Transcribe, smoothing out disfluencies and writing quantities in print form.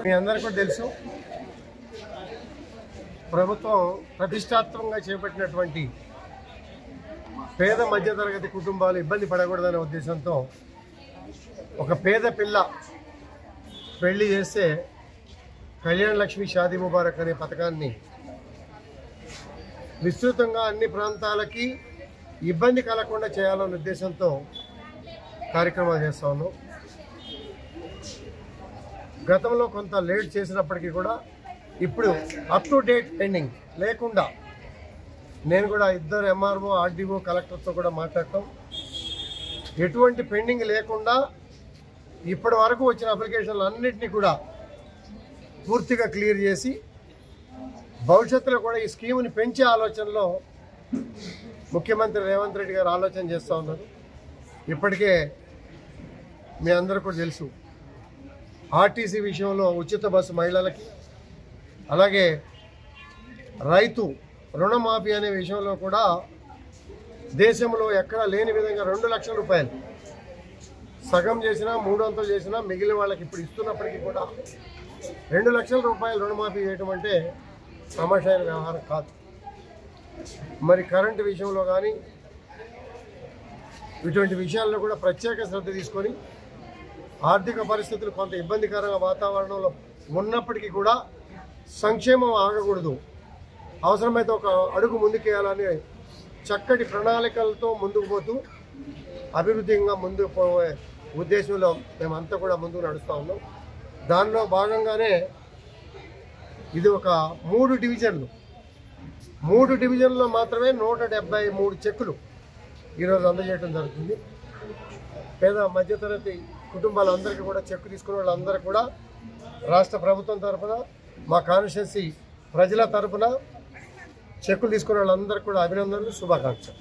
మీ అందరికీ తెలుసు, ప్రభుత్వం ప్రతిష్టాత్మకంగా చేపట్టినటువంటి పేద మధ్యతరగతి కుటుంబాలు ఇబ్బంది పడకూడదనే ఉద్దేశంతో ఒక పేద పిల్ల పెళ్లి చేస్తే కళ్యాణ లక్ష్మి షాదీ ముబారక్ అనే పథకాన్ని విస్తృతంగా అన్ని ప్రాంతాలకి ఇబ్బంది కలగకుండా చేయాలనే ఉద్దేశంతో కార్యక్రమాలు చేస్తా ఉన్నాం. గతంలో కొంత లేట్ చేసినప్పటికీ కూడా ఇప్పుడు అప్ టు డేట్ పెండింగ్ లేకుండా నేను కూడా ఇద్దరు ఎంఆర్ఓ, ఆర్డీఓ, కలెక్టర్తో కూడా మాట్లాడటం, ఎటువంటి పెండింగ్ లేకుండా ఇప్పటి వరకు వచ్చిన అప్లికేషన్లు అన్నింటినీ కూడా పూర్తిగా క్లియర్ చేసి భవిష్యత్తులో కూడా ఈ స్కీముని పెంచే ఆలోచనలో ముఖ్యమంత్రి రేవంత్ రెడ్డి గారు ఆలోచన చేస్తూ ఉన్నారు. ఇప్పటికే మీ అందరికీ కూడా తెలుసు, ఆర్టీసీ విషయంలో ఉచిత బస్సు మహిళలకి, అలాగే రైతు రుణమాఫీ అనే విషయంలో కూడా దేశంలో ఎక్కడా లేని విధంగా 2 లక్షల రూపాయలు సగం చేసినా 300 చేసినా మిగిలిన వాళ్ళకి ఇప్పుడు ఇస్తున్నప్పటికీ కూడా 2 లక్షల రూపాయలు రుణమాఫీ చేయడం అంటే సమస్యైన వ్యవహారం కాదు. మరి కరెంటు విషయంలో కానీ ఇటువంటి విషయాల్లో కూడా ప్రత్యేక శ్రద్ధ తీసుకొని ఆర్థిక పరిస్థితులు కొంత ఇబ్బందికరంగా వాతావరణంలో ఉన్నప్పటికీ కూడా సంక్షేమం ఆగకూడదు, అవసరమైతే ఒక అడుగు ముందుకేయాలని చక్కటి ప్రణాళికలతో ముందుకు పోతూ అభివృద్ధిగా ముందుకు పోయే ఉద్దేశంలో మేమంతా కూడా ముందుకు నడుస్తూ ఉన్నాం. దానిలో భాగంగానే ఇది ఒక 3 డివిజన్లో మాత్రమే 173 చెక్కులు ఈరోజు అందజేయడం జరుగుతుంది. పేద మధ్యతరగతి కుటుంబాలందరికీ కూడా చెక్కు తీసుకున్న వాళ్ళందరూ కూడా రాష్ట్ర ప్రభుత్వం తరఫున, మా కాన్స్టిట్యుయెన్సీ ప్రజల తరఫున చెక్కులు తీసుకున్న వాళ్ళందరికీ కూడా అభినందనలు, శుభాకాంక్షలు.